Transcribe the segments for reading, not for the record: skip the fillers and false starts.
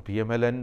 PMLN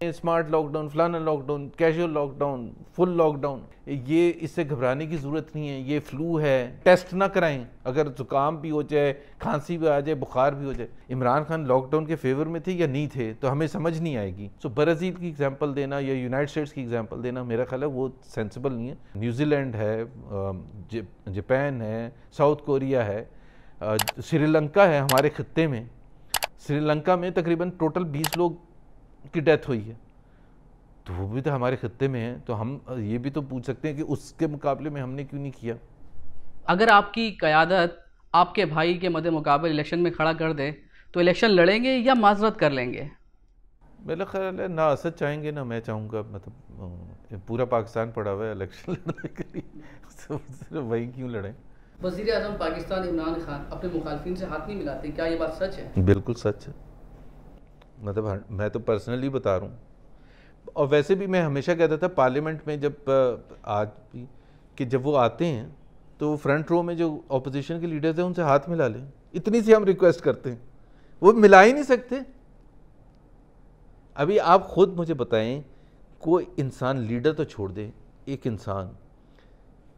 smart lockdown, فلانا lockdown, casual lockdown, full lockdown, یہ اس سے گھبرانے کی ضرورت نہیں ہے. یہ فلو ہے، ٹیسٹ نہ کرائیں. اگر زکام بھی ہو جائے، کھانسی بھی آ جائے، بخار بھی ہو جائے. عمران خان لاک ڈاؤن کے فیور میں تھے یا نہیں تھے تو ہمیں سمجھ نہیں آئے گی. سو برازیل کی ایگزامپل دینا یا یونائٹڈ اسٹیٹس کی ایگزامپل دینا میرا خیال ہے وہ سینسیبل نہیں ہے. نیوزی لینڈ ہے، جاپان ہے، ساؤتھ کوریا ہے، سری لنکا ہے ہمارے خطے میں. سری لنکا میں تقریباً ٹوٹل 20 لوگ کی ڈیتھ ہوئی ہے، تو وہ بھی تو ہمارے خطے میں ہیں. تو ہم یہ بھی تو پوچھ سکتے ہیں کہ اس کے مقابلے میں ہم نے کیوں نہیں کیا. اگر آپ کی قیادت آپ کے بھائی کے مد مقابل الیکشن میں کھڑا کر دے تو الیکشن لڑیں گے یا معذرت کر لیں گے؟ میرا خیال ہے نہ اسد چاہیں گے نہ میں چاہوں گا. مطلب پورا پاکستان پڑا ہوا ہے الیکشن لڑنے کے لیے، صرف وہی کیوں لڑیں. وزیر اعظم پاکستان عمران خان اپنے مخالفین سے ہاتھ نہیں ملاتے، کیا یہ بات سچ ہے؟ بالکل سچ ہے. مطلب میں تو پرسنلی بتا رہا ہوں. اور ویسے بھی میں ہمیشہ کہتا تھا پارلیمنٹ میں جب آج بھی کہ جب وہ آتے ہیں تو فرنٹ رو میں جو اپوزیشن کے لیڈرز ہیں ان سے ہاتھ ملا لیں. اتنی سی ہم ریکویسٹ کرتے ہیں، وہ ملا ہی نہیں سکتے. ابھی آپ خود مجھے بتائیں، کوئی انسان لیڈر تو چھوڑ دے، ایک انسان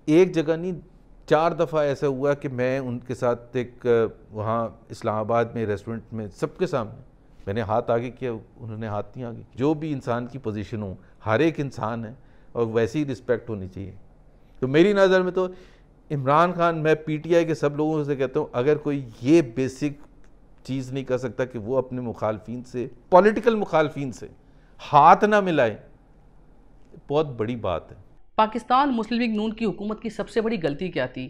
ایک جگہ نہیں 4 دفعہ ایسا ہوا کہ میں ان کے ساتھ ایک وہاں اسلام آباد میں ریسٹورنٹ میں سب کے سامنے میں نے ہاتھ آگے کیا، انہوں نے ہاتھ نہیں آگے. جو بھی انسان کی پوزیشن ہو، ہر ایک انسان ہے اور ویسی رسپیکٹ ہونی چاہیے. تو میری نظر میں تو عمران خان، میں پی ٹی آئی کے سب لوگوں سے کہتا ہوں اگر کوئی یہ بیسک چیز نہیں کر سکتا کہ وہ اپنے مخالفین سے، پولیٹیکل مخالفین سے ہاتھ نہ ملائے، بہت بڑی بات ہے. پاکستان مسلم لیگ نون کی حکومت کی سب سے بڑی غلطی کیا تھی؟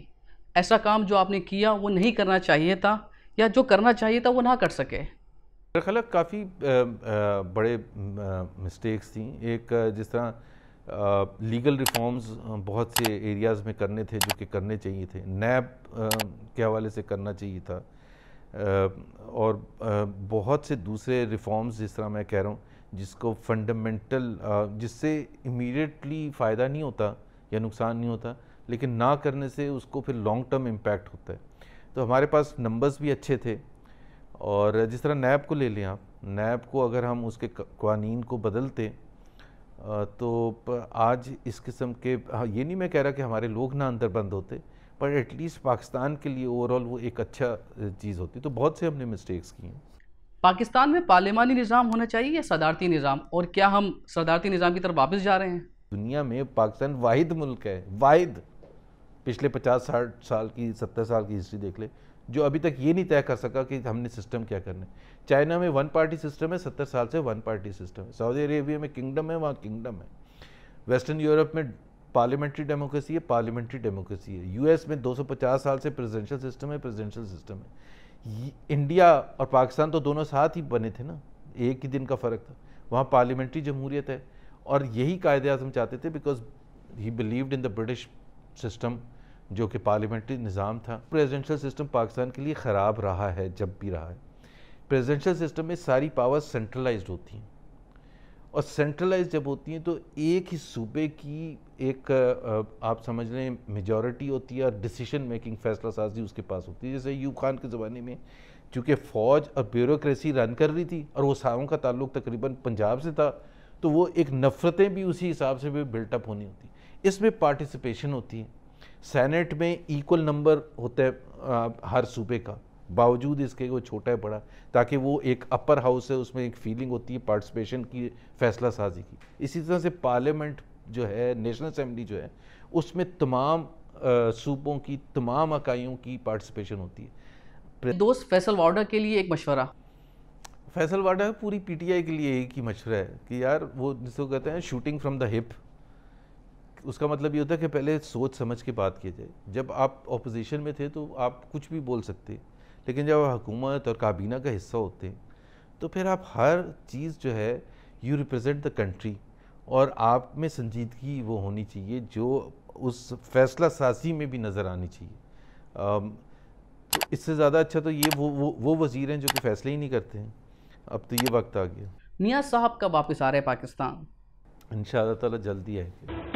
ایسا کام جو آپ نے کیا وہ نہیں کرنا چاہیے تھا، یا جو کرنا چاہیے تھا وہ نہ کر سکے؟ میرا خیال ہے کافی بڑے مسٹیکس تھیں. ایک جس طرح لیگل ریفارمز بہت سے ایریاز میں کرنے تھے جو کہ کرنے چاہیے تھے، نیب کے حوالے سے کرنا چاہیے تھا، اور بہت سے دوسرے ریفارمز جس طرح میں کہہ رہا ہوں جس کو فنڈامنٹل، جس سے امیڈیٹلی فائدہ نہیں ہوتا یا نقصان نہیں ہوتا، لیکن نہ کرنے سے اس کو پھر لانگ ٹرم امپیکٹ ہوتا ہے. تو ہمارے پاس نمبرز بھی اچھے تھے. اور جس طرح نیب کو لے لیں آپ، نیب کو اگر ہم اس کے قوانین کو بدلتے تو آج اس قسم کے، یہ نہیں میں کہہ رہا کہ ہمارے لوگ نہ اندر بند ہوتے، پر ایٹ لیسٹ پاکستان کے لیے اوور آل وہ ایک اچھا چیز ہوتی. تو بہت سے ہم نے مسٹیکس کی ہیں. پاکستان میں پارلیمانی نظام ہونا چاہیے یا صدارتی نظام، اور کیا ہم صدارتی نظام کی طرف واپس جا رہے ہیں؟ دنیا میں پاکستان واحد ملک ہے، واحد، پچھلے 50-60 سال کی 70 سال کی ہسٹری دیکھ لے، جو ابھی تک یہ نہیں طے کر سکا کہ ہم نے سسٹم کیا کرنا ہے. چائنا میں 1 پارٹی سسٹم ہے، 70 سال سے 1 پارٹی سسٹم ہے. سعودی عربیہ میں کنگڈم ہے، وہاں کنگڈم ہے. ویسٹرن یورپ میں پارلیمنٹری ڈیموکریسی ہے، پارلیمنٹری ڈیموکریسی ہے. یو ایس میں 250 سال سے پریزیڈنشل سسٹم ہے، پریزیڈنشل سسٹم ہے. انڈیا اور پاکستان تو دونوں ساتھ ہی بنے تھے نا، ایک ہی دن کا فرق تھا. وہاں پارلیمنٹری جمہوریت ہے، اور یہی قائد اعظم چاہتے تھے because he believed in the British system جو کہ پارلیمنٹری نظام تھا. پریزیڈنشل سسٹم پاکستان کے لیے خراب رہا ہے، جب بھی رہا ہے. پریزیڈنشل سسٹم میں ساری پاور سینٹرلائزڈ ہوتی ہیں، اور سینٹرلائز جب ہوتی ہیں تو ایک ہی صوبے کی ایک آپ سمجھ لیں میجورٹی ہوتی ہے، اور ڈیسیشن میکنگ، فیصلہ سازی اس کے پاس ہوتی ہے. جیسے ایوب خان کے زمانے میں چونکہ فوج اور بیوروکریسی رن کر رہی تھی اور وہ ساروں کا تعلق تقریباً پنجاب سے تھا، تو وہ ایک نفرتیں بھی اسی حساب سے بھی بلٹ اپ ہونی ہوتی. اس میں پارٹیسپیشن ہوتی ہے. سینٹ میں ایکول نمبر ہوتا ہے ہر صوبے کا، باوجود اس کے وہ چھوٹا ہے بڑا، تاکہ وہ ایک اپر ہاؤس ہے، اس میں ایک فیلنگ ہوتی ہے پارٹیسپیشن کی، فیصلہ سازی کی. اسی طرح سے پارلیمنٹ جو ہے، نیشنل اسمبلی جو ہے، اس میں تمام صوبوں کی تمام اکائیوں کی پارٹیسپیشن ہوتی ہے. دوست فیصل وارڈا کے لیے ایک مشورہ. فیصل وارڈا پوری پی ٹی آئی کے لیے ایک ہی مشورہ ہے کہ یار وہ جس کو کہتے ہیں شوٹنگ فرام دا ہپ، اس کا مطلب یہ ہوتا ہے کہ پہلے سوچ سمجھ کے بات کی جائے. جب آپ اپوزیشن میں تھے تو آپ کچھ بھی بول سکتے، لیکن جب آپ حکومت اور کابینہ کا حصہ ہوتے ہیں تو پھر آپ ہر چیز جو ہے یو ریپرزینٹ دا کنٹری، اور آپ میں سنجیدگی وہ ہونی چاہیے جو اس فیصلہ سازی میں بھی نظر آنی چاہیے. تو اس سے زیادہ اچھا تو یہ وہ وزیر ہیں جو کہ فیصلے ہی نہیں کرتے ہیں. اب تو یہ وقت آ گیا. نیاز صاحب کب واپس آ رہے ہیں پاکستان؟ انشاءاللہ تعالی جلدی آئے گا.